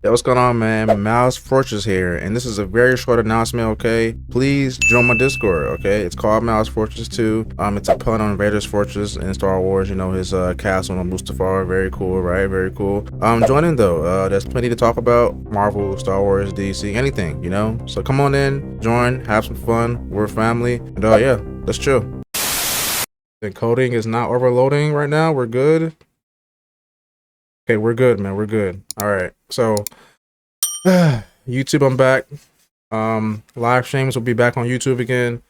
Yo, what's going on, man? Mouse Fortress here, and this is a very short announcement, okay? Please join my Discord, okay? It's called Mouse Fortress 2. It's a pun on Vader's Fortress in Star Wars, you know, his castle on Mustafar. Very cool, right? Very cool. Join in though. There's plenty to talk about. Marvel, Star Wars, DC, anything, you know? So come on in, join, have some fun. We're a family. And yeah, let's chill. The coding is not overloading right now. We're good. Okay, we're good, man. We're good. All right. So YouTube, I'm back. Live streams will be back on YouTube again.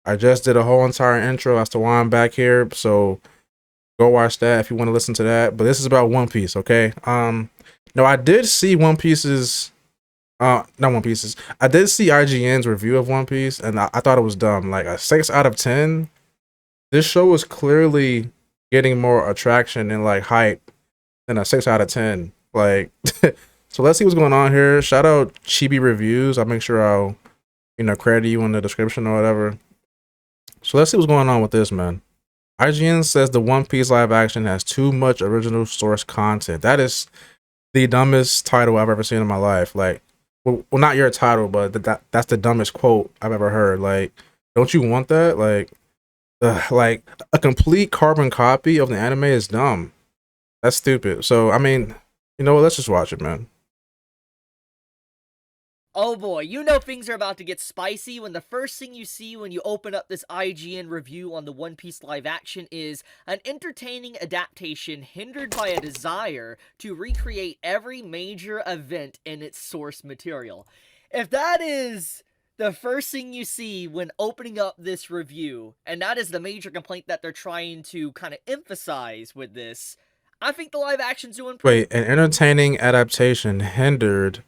I just did a whole entire intro as to why I'm back here, so go watch that if you want to listen to that. But this is about One Piece, okay? No, I did see One Piece's not One Piece's. I did see IGN's review of One Piece, and I thought it was dumb. Like a 6 out of 10. This show is clearly getting more attraction and like hype than a 6 out of 10. Like so let's see what's going on here. Shout out Chibi Reviews. I'll make sure I'll, credit you in the description or whatever. So let's see what's going on with this, man. IGN says the One Piece live action has too much original source content. That is the dumbest title I've ever seen in my life. Like, well not your title, but that's the dumbest quote I've ever heard. Like, don't you want that? Like a complete carbon copy of the anime is dumb. That's stupid. So, I mean, you know what? Let's just watch it, man. Oh boy, you know things are about to get spicy when the first thing you see when you open up this IGN review on the One Piece live action is an entertaining adaptation hindered by a desire to recreate every major event in its source material. If that is the first thing you see when opening up this review, and that is the major complaint that they're trying to kind of emphasize with this, I think the live action's doing pretty. Wait, an entertaining adaptation hindered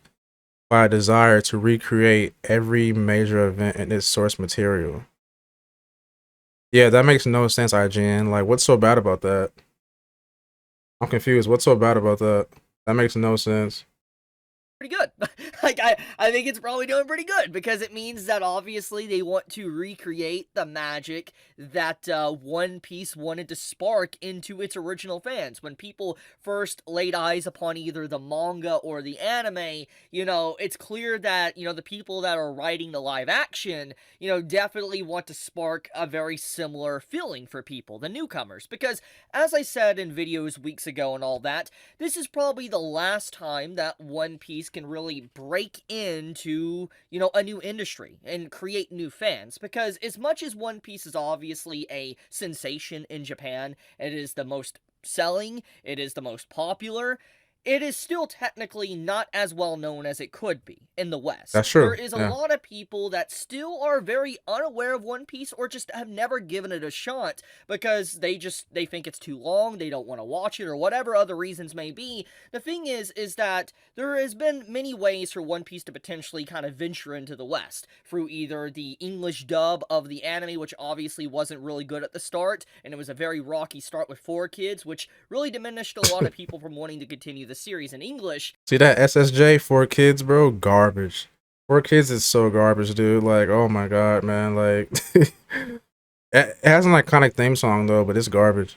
by a desire to recreate every major event in its source material. Yeah, that makes no sense, IGN. Like, what's so bad about that? I'm confused. What's so bad about that? That makes no sense. Pretty good. Like, I think it's probably doing pretty good because it means that obviously they want to recreate the magic that One Piece wanted to spark into its original fans. When people first laid eyes upon either the manga or the anime, it's clear that, the people that are writing the live action, definitely want to spark a very similar feeling for people, the newcomers. Because, as I said in videos weeks ago and all that, this is probably the last time that One Piece can really break into, a new industry and create new fans. Because as much as One Piece is obviously a sensation in Japan, it is the most selling, it is the most popular, it is still technically not as well known as it could be in the West. That's There true. is a Yeah. lot of people that still are very unaware of One Piece or just have never given it a shot because they think it's too long, they don't want to watch it, or whatever other reasons may be. The thing is that there has been many ways for One Piece to potentially kind of venture into the West through either the English dub of the anime, which obviously wasn't really good at the start, and it was a very rocky start with 4 kids, which really diminished a lot of people from wanting to continue the series in English. See that SSJ 4 kids, bro? Garbage. 4 kids is so garbage, dude. Like, oh my god, man. Like, it has an iconic theme song though, but it's garbage.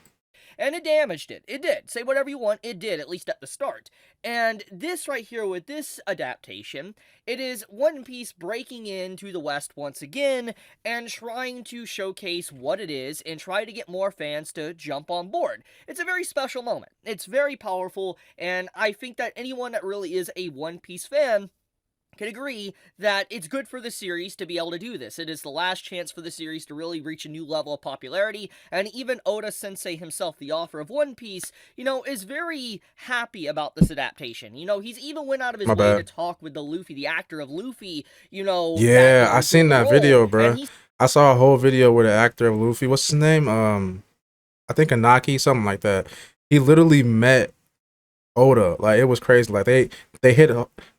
And it damaged it. It did. Say whatever you want, it did, at least at the start. And this right here with this adaptation, it is One Piece breaking into the West once again and trying to showcase what it is and try to get more fans to jump on board. It's a very special moment. It's very powerful, and I think that anyone that really is a One Piece fan can agree that it's good for the series to be able to do this. It is the last chance for the series to really reach a new level of popularity, and even Oda Sensei himself, the author of One Piece, is very happy about this adaptation. He's even went out of his My way to bad. talk with the actor of Luffy, that Yeah, I was doing seen the that role, video, and bro. he I saw a whole video with the actor of Luffy. What's his name? I think Anaki, something like that. He literally met Oda. Like, it was crazy. Like, they hit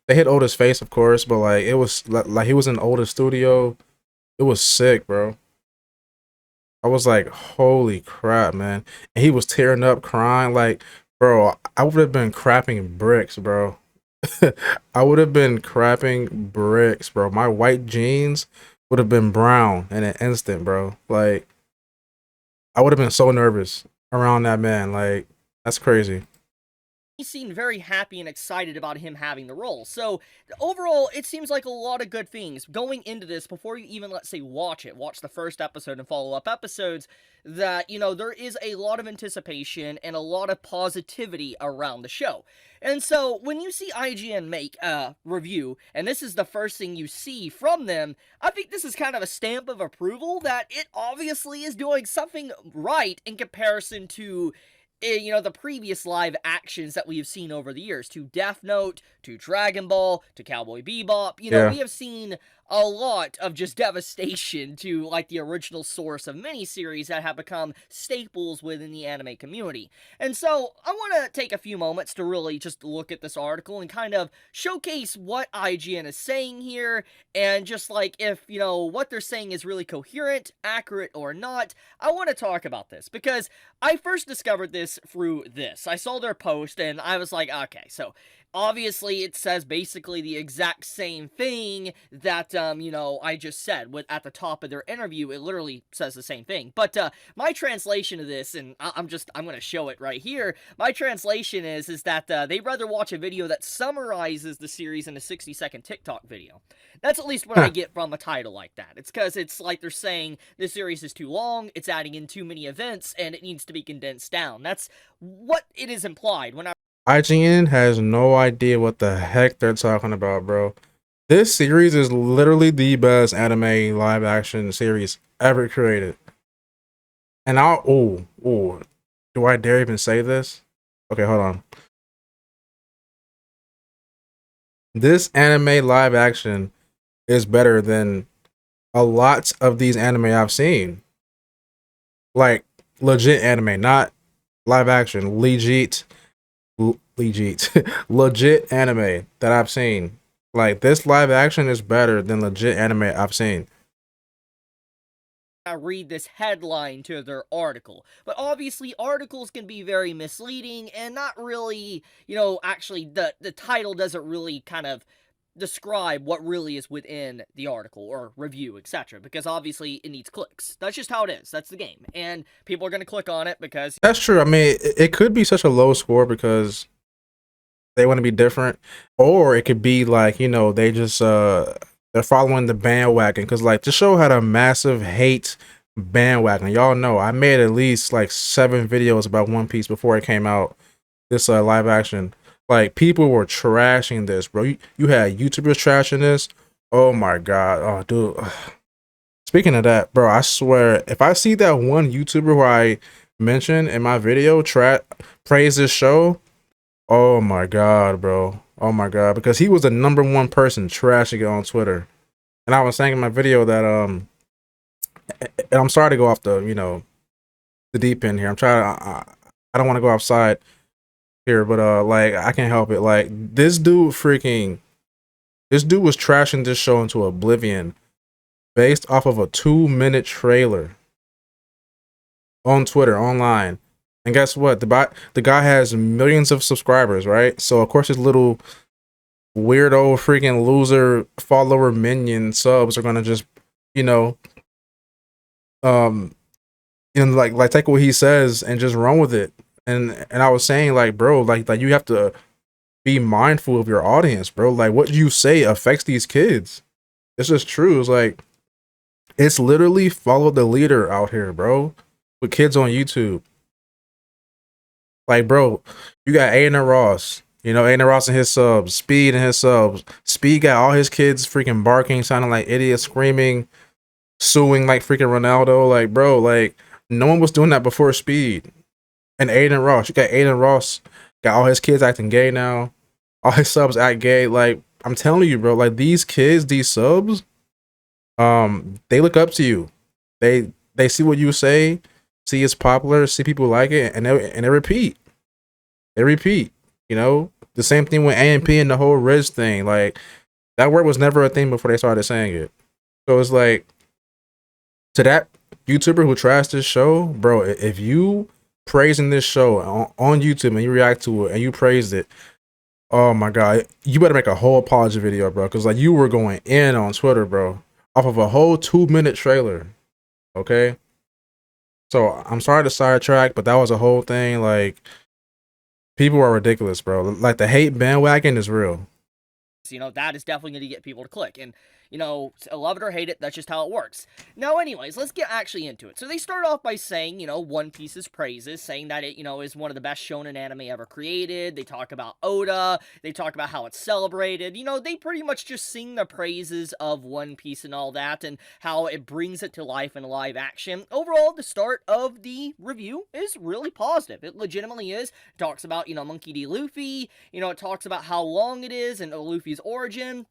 they hit Oda's face, of course, but like it was like he was in Oda's studio. It was sick, bro. I was like, holy crap, man. And he was tearing up, crying. Like, bro, I would have been crapping bricks, bro. I would have been crapping bricks, bro. My white jeans would have been brown in an instant, bro. Like, I would have been so nervous around that man. Like, that's crazy. he seemed very happy and excited about him having the role. So overall, it seems like a lot of good things going into this before you even, let's say, watch the first episode and follow-up episodes, that, there is a lot of anticipation and a lot of positivity around the show. And so when you see IGN make a review, and this is the first thing you see from them, I think this is kind of a stamp of approval that it obviously is doing something right in comparison to, the previous live actions that we have seen over the years, to Death Note, to Dragon Ball, to Cowboy Bebop. Yeah. We have seen a lot of just devastation to, like, the original source of miniseries that have become staples within the anime community. And so I want to take a few moments to really just look at this article and kind of showcase what IGN is saying here, and just like if, what they're saying is really coherent, accurate, or not. I want to talk about this because I first discovered this through this. I saw their post and I was like, okay, so obviously it says basically the exact same thing that, I just said at the top of their interview. It literally says the same thing. But my translation of this, and I'm going to show it right here. My translation is that they'd rather watch a video that summarizes the series in a 60-second TikTok video. That's at least what I get from a title like that. It's because it's like they're saying this series is too long, it's adding in too many events, and it needs to be condensed down. That's what it is implied when IGN has no idea what the heck they're talking about, bro. This series is literally the best anime live action series ever created. And do I dare even say this? Okay, hold on. This anime live action is better than a lot of these anime I've seen. Like, legit anime, not live action. Legit legit anime that I've seen. Like, this live action is better than legit anime I've seen. I read this headline to their article. But obviously, articles can be very misleading and not really, actually, the title doesn't really kind of describe what really is within the article or review, etc. Because obviously it needs clicks. That's just how it is. That's the game. And people are going to click on it because... That's true. I mean, it could be such a low score because they want to be different. Or it could be like, they just, they're following the bandwagon. Because, like, the show had a massive hate bandwagon. Y'all know, I made at least, like, 7 videos about One Piece before it came out. This live action. Like, people were trashing this, bro. You had YouTubers trashing this. Oh my god. Oh, dude. Speaking of that, bro, I swear, if I see that one YouTuber who I mentioned in my video praise this show, oh my god, bro. Oh my god. Because he was the #1 person trashing it on Twitter. And I was saying in my video that, and I'm sorry to go off the, the deep end here. I don't want to go outside here, but like, I can't help it. Like, this dude was trashing this show into oblivion based off of a 2-minute trailer on Twitter, online. And guess what? The guy has millions of subscribers, right? So of course his little weirdo freaking loser follower minion subs are gonna just, like take what he says and just run with it. And I was saying, like, bro, like you have to be mindful of your audience, bro. Like, what you say affects these kids. It's just true. It's like, it's literally follow the leader out here, bro, with kids on YouTube. Like, bro, you got Aiden Ross, Aiden Ross and his subs, Speed and his subs. Speed got all his kids freaking barking, sounding like idiots, screaming, suing like freaking Ronaldo. Like, bro, like, no one was doing that before Speed. And Aiden Ross, you got Aiden Ross, got all his kids acting gay now. All his subs act gay. Like, I'm telling you, bro, like, these kids, these subs, they look up to you. They see what you say, see it's popular, see people like it, and they repeat. They repeat. The same thing with AMP and the whole Riz thing. Like, that word was never a thing before they started saying it. So it's like, to that YouTuber who trashed this show, bro, if you praising this show on YouTube and you react to it and you praised it, oh my god, you better make a whole apology video, bro, because like, you were going in on Twitter, bro, off of a whole 2-minute trailer. Okay, so I'm sorry to sidetrack, but that was a whole thing. Like, People are ridiculous, bro. Like the hate bandwagon is real. That is definitely going to get people to click. And, love it or hate it, that's just how it works. Now, anyways, let's get actually into it. So they start off by saying, One Piece's praises, saying that it, is one of the best shonen anime ever created. They talk about Oda. They talk about how it's celebrated. They pretty much just sing the praises of One Piece and all that, and how it brings it to life in live action. Overall, the start of the review is really positive. It legitimately is. It talks about, Monkey D. Luffy. It talks about how long it is and Luffy's origin.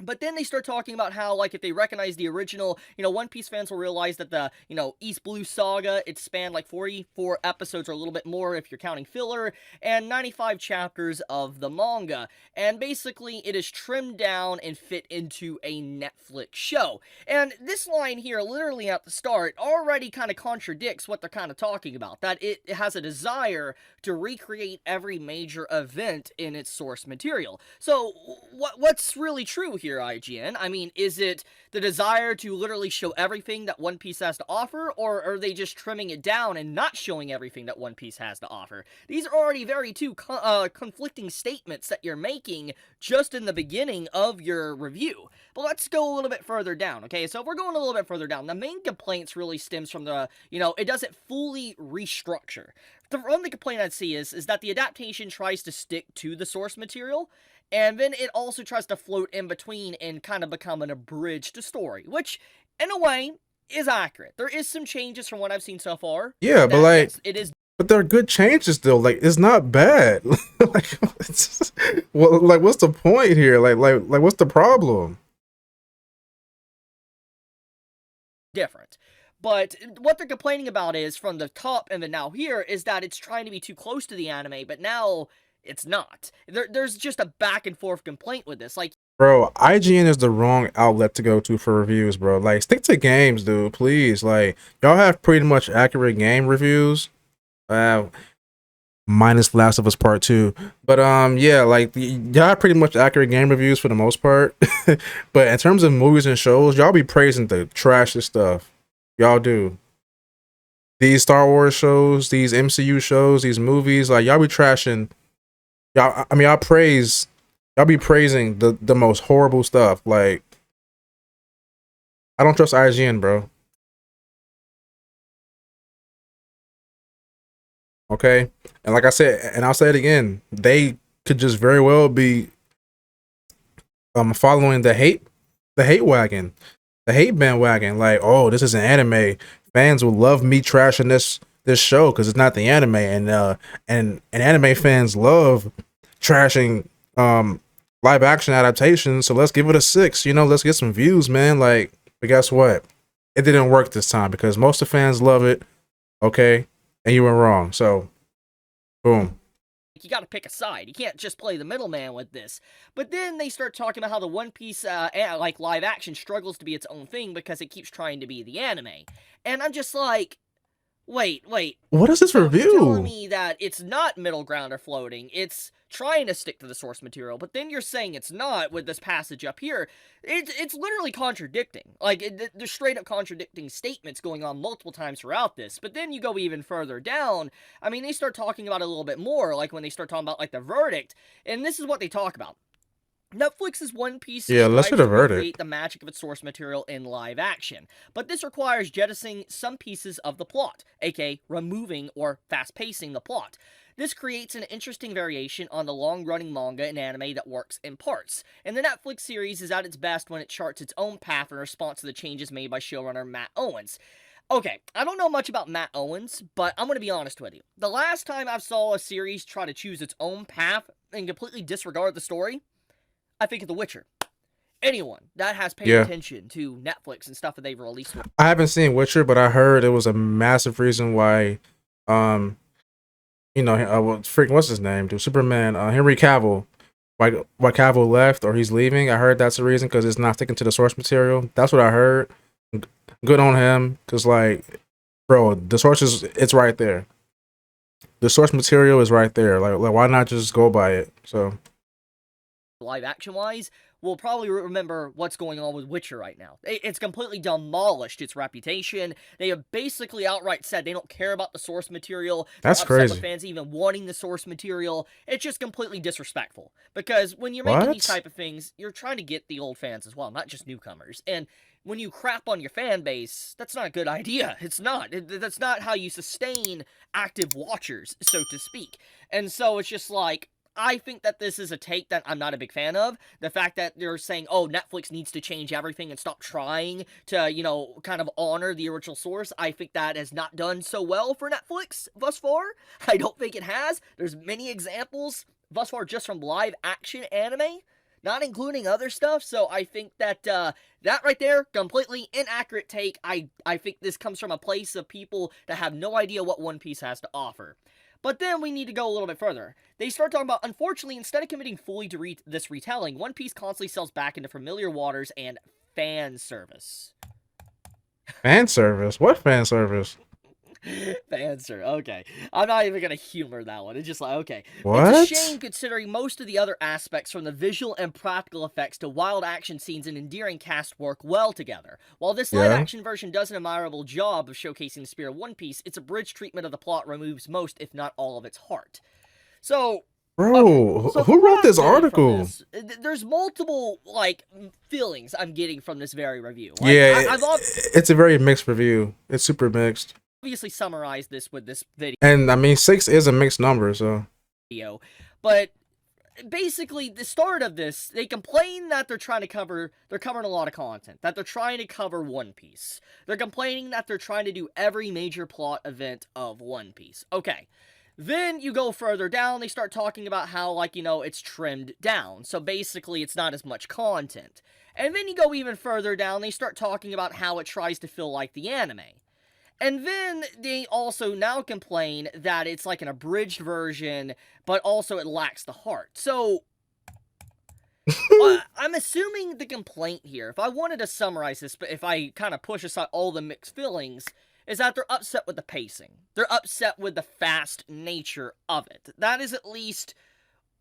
But then they start talking about how, like, if they recognize the original, One Piece fans will realize that the, East Blue Saga, it spanned like 44 episodes or a little bit more if you're counting filler, and 95 chapters of the manga. And basically, it is trimmed down and fit into a Netflix show. And this line here, literally at the start, already kind of contradicts what they're kind of talking about. That it has a desire to recreate every major event in its source material. So, what's really true here? IGN? I mean, is it the desire to literally show everything that One Piece has to offer, or are they just trimming it down and not showing everything that One Piece has to offer? These are already very two conflicting statements that you're making just in the beginning of your review. But let's go a little bit further down, okay? So if we're going a little bit further down, the main complaints really stems from the, it doesn't fully restructure. The only complaint I'd see is that the adaptation tries to stick to the source material, and then it also tries to float in between and kind of become an abridged story, which, in a way, is accurate. There is some changes from what I've seen so far. Yeah, but like, yes, it is. But they're good changes still. Like it's not bad. Like, like what's the point here? Like what's the problem? Different. But what they're complaining about is, from the top and then now here, is that it's trying to be too close to the anime, but now it's not. There's just a back and forth complaint with this. Like, bro, IGN is the wrong outlet to go to for reviews, bro. Like, stick to games, dude, please. Like, y'all have pretty much accurate game reviews. Minus Last of Us Part 2. But yeah, like y'all have pretty much accurate game reviews for the most part. But in terms of movies and shows, y'all be praising the trashy stuff. Y'all do. These Star Wars shows, these MCU shows, these movies, like y'all be trashing. Y'all, I mean, y'all be praising the most horrible stuff. Like, I don't trust IGN, bro. Okay, and like I said, and I'll say it again, they could just very well be following the hate wagon, the hate bandwagon. Like, oh, this is an anime. Fans will love me trashing this show because it's not the anime, and anime fans love trashing live action adaptations. So let's give it a 6. Let's get some views, man. Like, but guess what? It didn't work this time because most of fans love it. Okay, and you were wrong. So, boom. You got to pick a side. You can't just play the middleman with this. But then they start talking about how the One Piece, like, live action struggles to be its own thing because it keeps trying to be the anime. And I'm just like, wait. What is this review? You're telling me that it's not middle ground or floating. It's trying to stick to the source material, but then you're saying it's not with this passage up here. It's literally contradicting. Like, there's straight up contradicting statements going on multiple times throughout this. But then you go even further down. I mean, they start talking about it a little bit more, like when they start talking about, like, the verdict. And this is what they talk about. Netflix's One Piece let's strives hit a to verdict. recreate the magic of its source material in live action, but this requires jettisoning some pieces of the plot, aka removing or fast-pacing the plot. This creates an interesting variation on the long-running manga and anime that works in parts, and the Netflix series is at its best when it charts its own path in response to the changes made by showrunner Matt Owens. Okay, I don't know much about Matt Owens, but I'm going to be honest with you. The last time I saw a series try to choose its own path and completely disregard the story, I think of The Witcher. Anyone that has paid attention to Netflix and stuff that they've released. I haven't seen Witcher, but I heard it was a massive reason why, freaking what's his name, dude? Superman, Henry Cavill, why Cavill left or he's leaving. I heard that's the reason because it's not sticking to the source material. That's what I heard. Good on him, because like, bro, the source it's right there. The source material is right there. Like why not just go by it? So. live action wise will probably remember what's going on with Witcher right now. It's completely demolished its reputation. They have basically outright said they don't care about the source material. They're That's upset with crazy. fans even wanting the source material. It's just completely disrespectful. Because when you're making these What? type of things, you're trying to get the old fans as well, not just newcomers. And when you crap on your fan base, that's not a good idea. It's not. That's not how you sustain active watchers, so to speak. And so it's just like, I think that this is a take that I'm not a big fan of. The fact that they're saying, oh, Netflix needs to change everything and stop trying to, kind of honor the original source. I think that has not done so well for Netflix thus far. I don't think it has. There's many examples thus far just from live action anime, not including other stuff. So I think that that right there, completely inaccurate take. I think this comes from a place of people that have no idea what One Piece has to offer. But then we need to go a little bit further. They start talking about, unfortunately, instead of committing fully to this retelling, One Piece constantly sells back into familiar waters and fan service. Fan service? What fan service? Fancer, okay. I'm not even gonna humor that one. It's just like, okay. It's a shame What? considering most of the other aspects from the visual and practical effects to wild action scenes and endearing cast work well together. While this live Yeah. action version does an admirable job of showcasing the spirit of One Piece, its abridged treatment of the plot removes most, if not all, of its heart. So, okay, Bro, so who from what wrote I'm this getting from article? this, there's multiple, like, feelings I'm getting from this very review. Like, Yeah, I've it's a very mixed review. It's super mixed. obviously summarized this with this video. And I mean, 6 is a mixed number, so. But basically, the start of this, they complain that they're covering a lot of content, that they're trying to cover One Piece. They're complaining that they're trying to do every major plot event of One Piece. Okay. Then you go further down, they start talking about how, like, it's trimmed down. So basically, it's not as much content. And then you go even further down, they start talking about how it tries to feel like the anime. And then they also now complain that it's like an abridged version, but also it lacks the heart. So, I'm assuming the complaint here, if I wanted to summarize this, but if I kind of push aside all the mixed feelings, is that they're upset with the pacing. They're upset with the fast nature of it. That is at least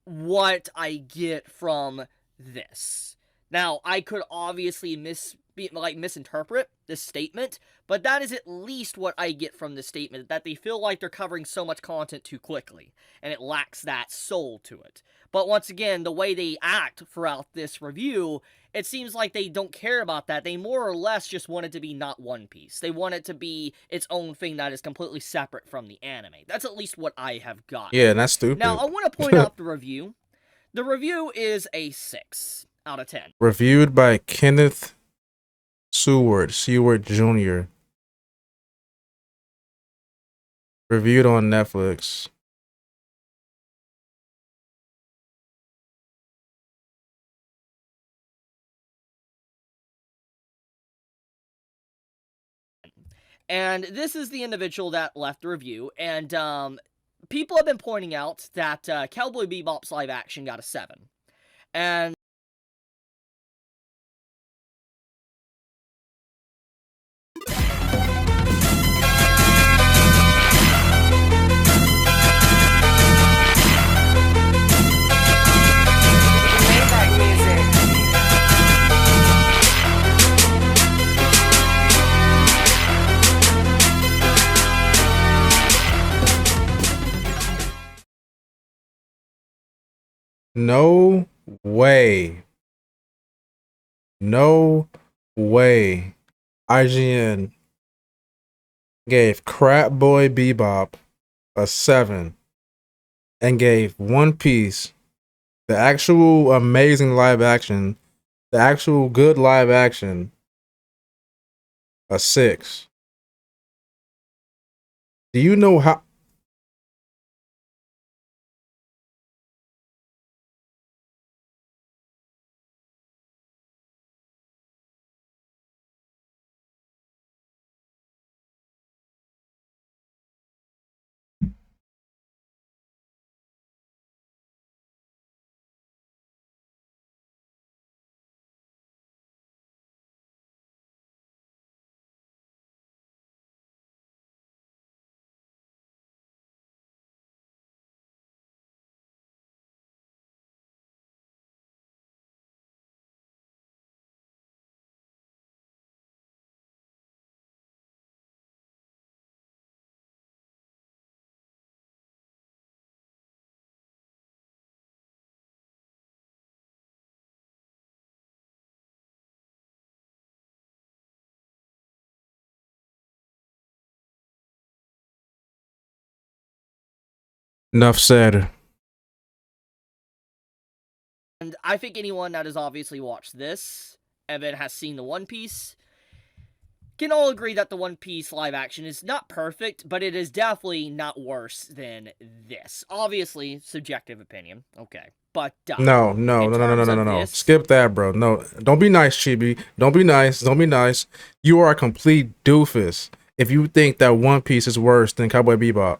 what I get from this. Now, I could obviously misinterpret this statement, but that is at least what I get from this statement, that they feel like they're covering so much content too quickly, and it lacks that soul to it. But once again, the way they act throughout this review, it seems like they don't care about that. They more or less just want it to be not One Piece. They want it to be its own thing that is completely separate from the anime. That's at least what I have gotten. Yeah, that's Now, stupid. I want to point out the review. The review is a 6 out of 10. Reviewed by Kenneth Seward Jr. Reviewed on Netflix. And this is the individual that left the review. And people have been pointing out that Cowboy Bebop's live action got a 7. And Maybach music. No way. No way. IGN gave Crap Boy Bebop a 7 and gave One Piece, the actual amazing live action, the actual good live action, a 6. Do you know how? Enough said. And I think anyone that has obviously watched this and then has seen the One Piece can all agree that the One Piece live action is not perfect, but it is definitely not worse than this. Obviously, subjective opinion. Okay. But No, no, in no, no, no, no, terms no, no, of no. this, Skip that, bro. No, don't be nice, Chibi. Don't be nice. Don't be nice. You are a complete doofus if you think that One Piece is worse than Cowboy Bebop.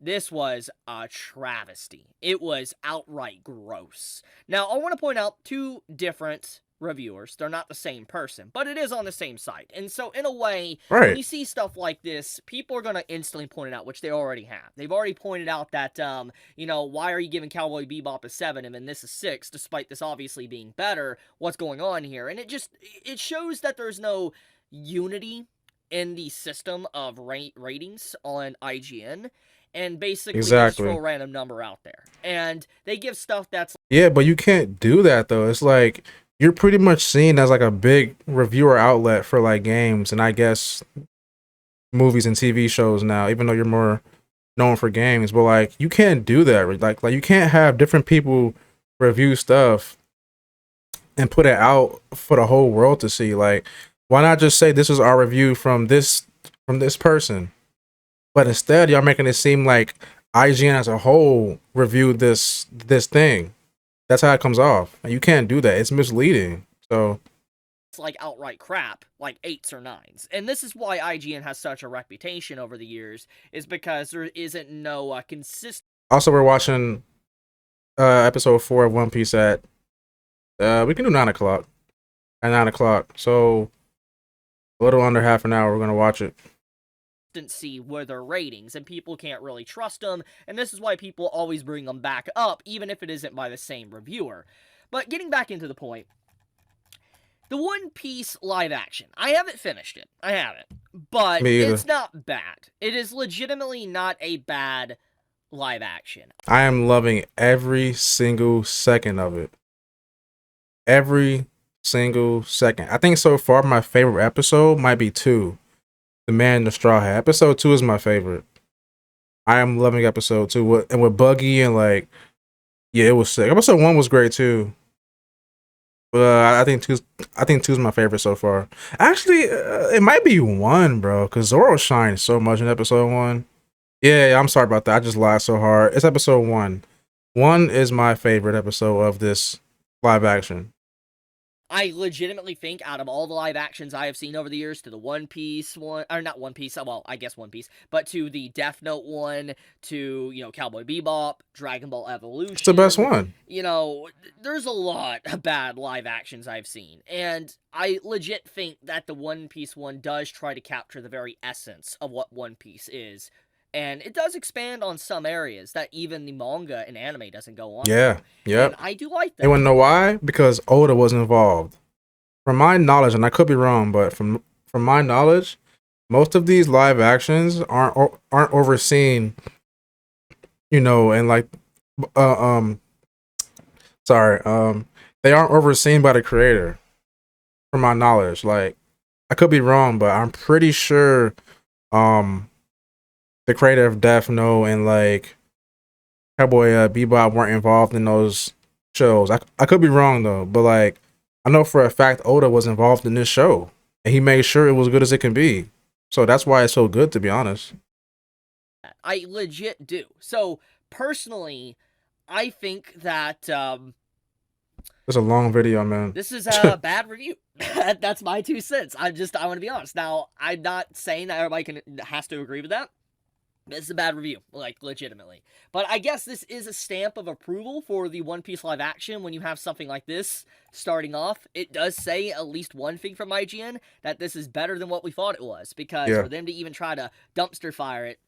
this was a travesty. It was outright gross. Now, I want to point out two different reviewers. They're not the same person, but it is on the same site. And so, in a way, when Right. you see stuff like this, people are going to instantly point it out, which they already have. They've already pointed out that, why are you giving Cowboy Bebop a 7 and then this is 6, despite this obviously being better? What's going on here? And it shows that there's no unity in the system of ratings on IGN, and basically they just throw Exactly. a random number out there, and they give stuff that's Yeah, but you can't do that though. It's like you're pretty much seen as like a big reviewer outlet for like games and I guess movies and TV shows now, even though you're more known for games. But like you can't do that. Like you can't have different people review stuff and put it out for the whole world to see. Like, why not just say this is our review from this person? But instead, y'all making it seem like IGN as a whole reviewed this thing. That's how it comes off, and you can't do that. It's misleading. So like outright crap, like 8s or 9s. And this is why IGN has such a reputation over the years, is because there isn't no consistent. also, we're watching episode 4 of One Piece at we can do 9 o'clock at 9 o'clock. So a little under half an hour. We're gonna watch it. See where their ratings, and people can't really trust them, and this is why people always bring them back up, even if it isn't by the same reviewer. But getting back into the point, the One Piece live action, I haven't finished it. I haven't. But Me either. it's not bad. It is legitimately not a bad live action. I am loving every single second of it. Every single second. I think so far my favorite episode might be 2. The Man in the Straw Hat. Episode 2 is my favorite. I am loving episode 2 and with Buggy and like, yeah, it was sick. Episode 1 was great too. But I think two's my favorite so far. Actually, it might be 1, bro, because Zoro shines so much in episode 1. Yeah, I'm sorry about that. I just lied so hard. It's episode 1. 1 is my favorite episode of this live action. I legitimately think out of all the live actions I have seen over the years, to the One Piece one, or not One Piece, well, I guess One Piece, but to the Death Note one, to, Cowboy Bebop, Dragon Ball Evolution. It's the best one. There's a lot of bad live actions I've seen, and I legit think that the One Piece one does try to capture the very essence of what One Piece is. And it does expand on some areas that even the manga and anime doesn't go on. Yeah, yep. And I do like that. You want to know why? Because Oda was involved. From my knowledge, and I could be wrong, but from my knowledge, most of these live actions aren't overseen. And like, sorry, they aren't overseen by the creator. From my knowledge, like, I could be wrong, but I'm pretty sure, the creator of Death Note and like Cowboy Bebop weren't involved in those shows. I could be wrong though, but like I know for a fact Oda was involved in this show and he made sure it was good as it can be. So that's why it's so good, to be honest. I legit do. So personally, I think that It's a long video, man. this is a bad review. That's my 2 cents. I want to be honest. Now, I'm not saying that everybody has to agree with that. This is a bad review, like, legitimately. But I guess this is a stamp of approval for the One Piece live action when you have something like this starting off. It does say at least one thing from IGN, that this is better than what we thought it was. Because for them to even try to dumpster fire it,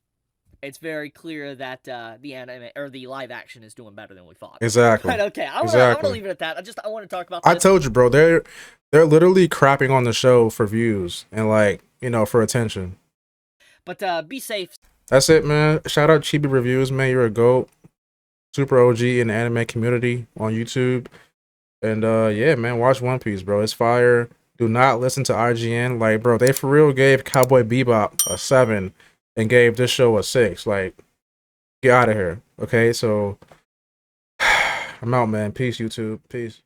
it's very clear that the anime or the live action is doing better than we thought. Exactly. But okay, I'm gonna leave it at that. I want to talk about this. I told you, bro. They're literally crapping on the show for views and like for attention. But be safe. That's it, man. Shout out Chibi Reviews, man. You're a GOAT. Super OG in the anime community on YouTube. And yeah, man, watch One Piece, bro. It's fire. Do not listen to IGN. Like, bro, they for real gave Cowboy Bebop a 7 and gave this show a 6. Like, get out of here. Okay, so I'm out, man. Peace, YouTube. Peace.